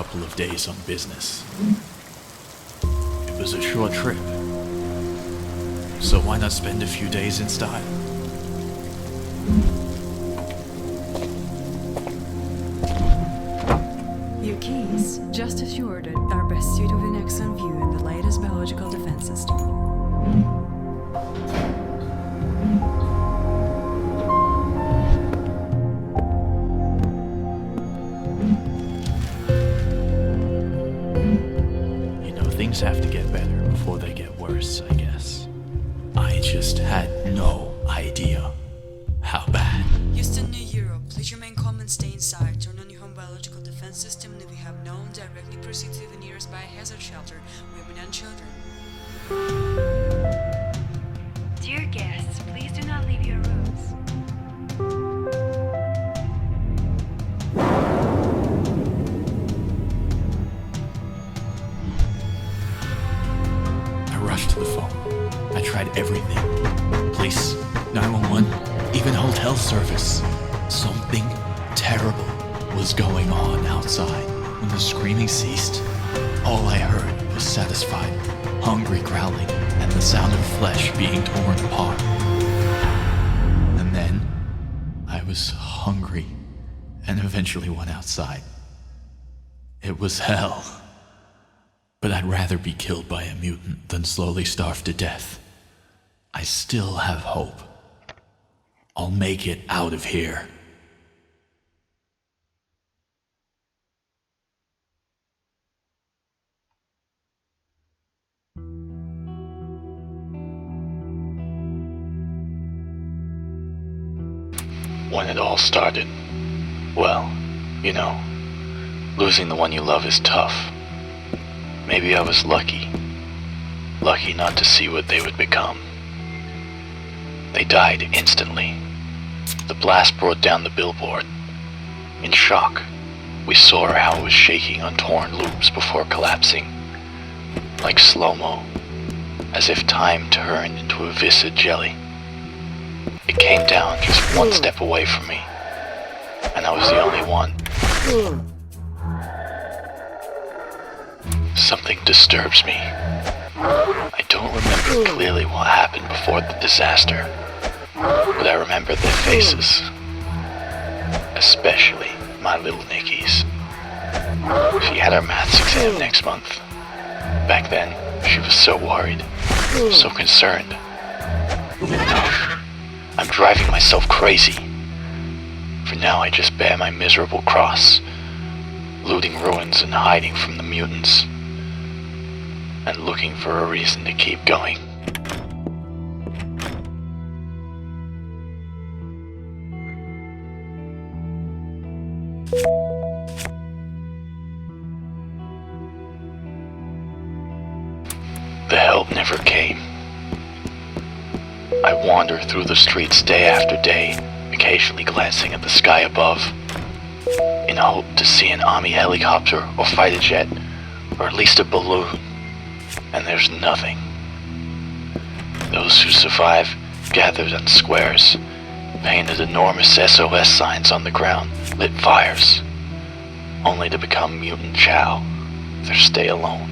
couple of days on business. It was a short trip, so why not spend a few days in style? Your keys, just assured, are best suited with an excellent view in the latest biological defense system. Things have to get better before they get worse, I guess. I just had no idea how bad. Houston, New Europe, please remain calm and stay inside. Turn on your home biological defense system, and if you have known, directly proceed to the nearest biohazard shelter, women and children. Dear guests, please do not leave your rooms. Rushed to the phone. I tried everything. Police, 911, even hotel service. Something terrible was going on outside. When the screaming ceased, all I heard was satisfied, hungry growling and the sound of flesh being torn apart. And then I was hungry and eventually went outside. It was hell. But I'd rather be killed by a mutant than slowly starve to death. I still have hope. I'll make it out of here. When it all started, well, you know, losing the one you love is tough. Maybe I was lucky not to see what they would become. They died instantly. The blast brought down the billboard. In shock, we saw how it was shaking on torn loops before collapsing, like slow-mo, as if time turned into a viscid jelly. It came down just one step away from me, and I was the only one. Something disturbs me. I don't remember clearly what happened before the disaster, but I remember their faces. Especially my little Nikki's. She had her maths exam next month. Back then, she was so worried, so concerned. No, I'm driving myself crazy. For now, I just bear my miserable cross, looting ruins and hiding from the mutants, and looking for a reason to keep going. The help never came. I wander through the streets day after day, occasionally glancing at the sky above, in hope to see an army helicopter or fighter jet, or at least a balloon. And there's nothing. Those who survive gathered in squares, painted enormous SOS signs on the ground, lit fires, only to become mutant chow, their stay alone.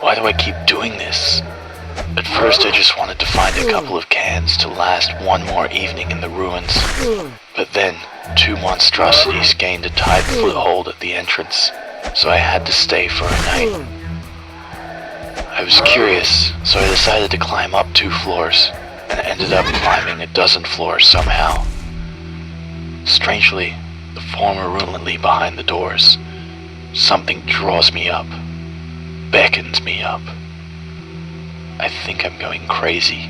Why do I keep doing this? At first I just wanted to find a couple of cans to last one more evening in the ruins. But then, two monstrosities gained a tight foothold at the entrance, so I had to stay for a night. I was curious, so I decided to climb up 2 floors, and ended up climbing a dozen floors somehow. Strangely, the former room that lay behind the doors, something draws me up, beckons me up. I think I'm going crazy.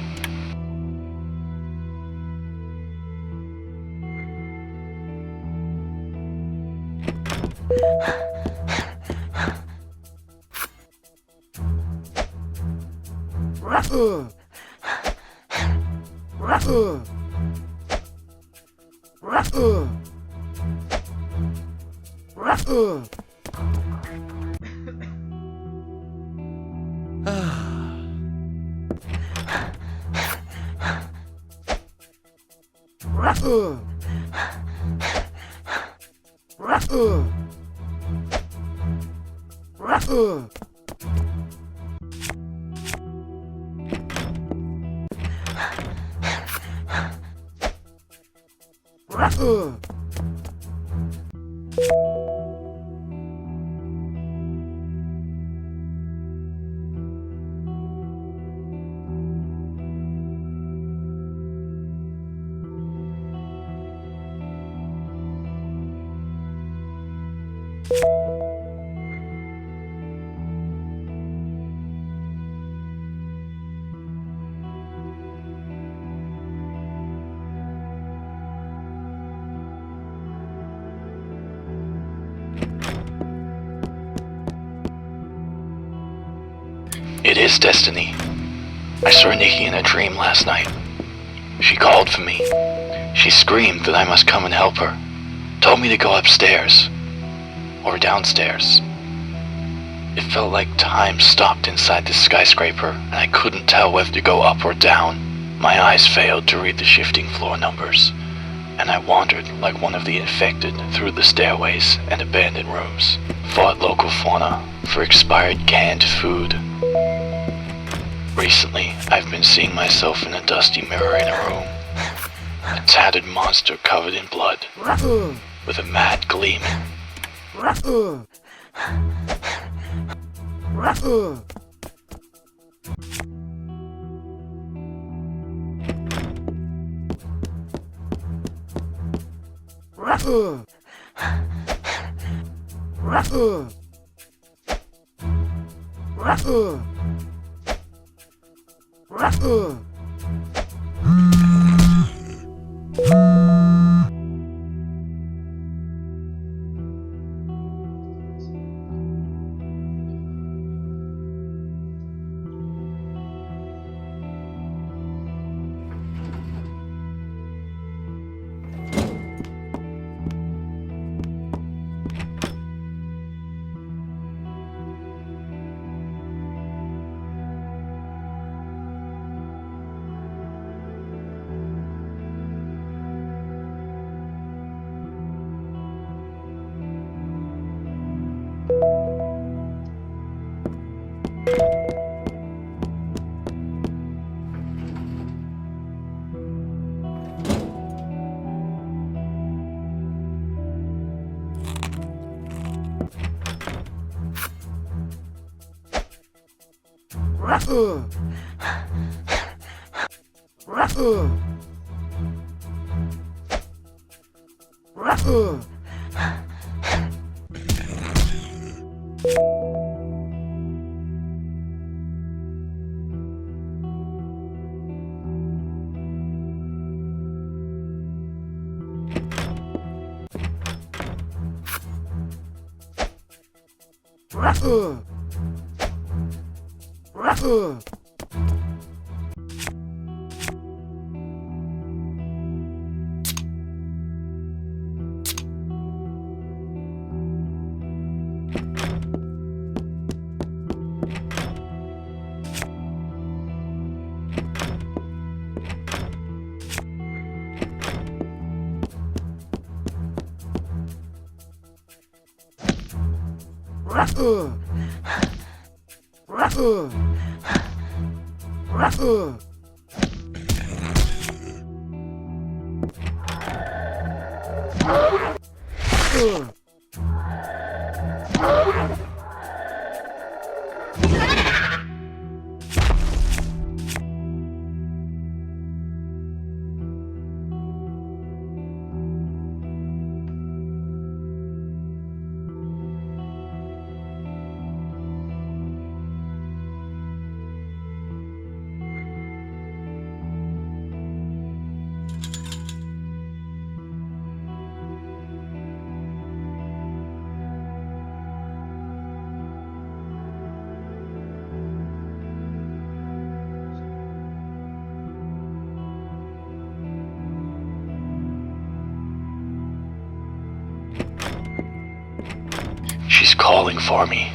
It is destiny. I saw Nikki in a dream last night. She called for me. She screamed that I must come and help her. Told me to go upstairs. Or downstairs. It felt like time stopped inside this skyscraper, and I couldn't tell whether to go up or down. My eyes failed to read the shifting floor numbers, and I wandered like one of the infected through the stairways and abandoned rooms. Fought local fauna for expired canned food. Recently, I've been seeing myself in a dusty mirror in a room. A tattered monster covered in blood, with a mad gleam. She's calling for me.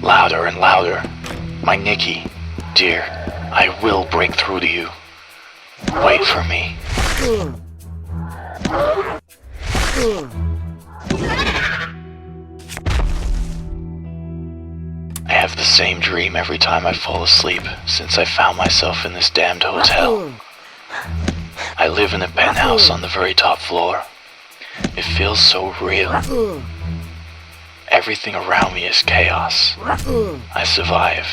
Louder and louder. My Nikki, dear, I will break through to you. Wait for me. I have the same dream every time I fall asleep since I found myself in this damned hotel. I live in a penthouse on the very top floor. It feels so real. Everything around me is chaos. I survive,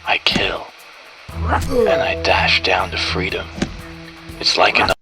I kill, and I dash down to freedom. It's like another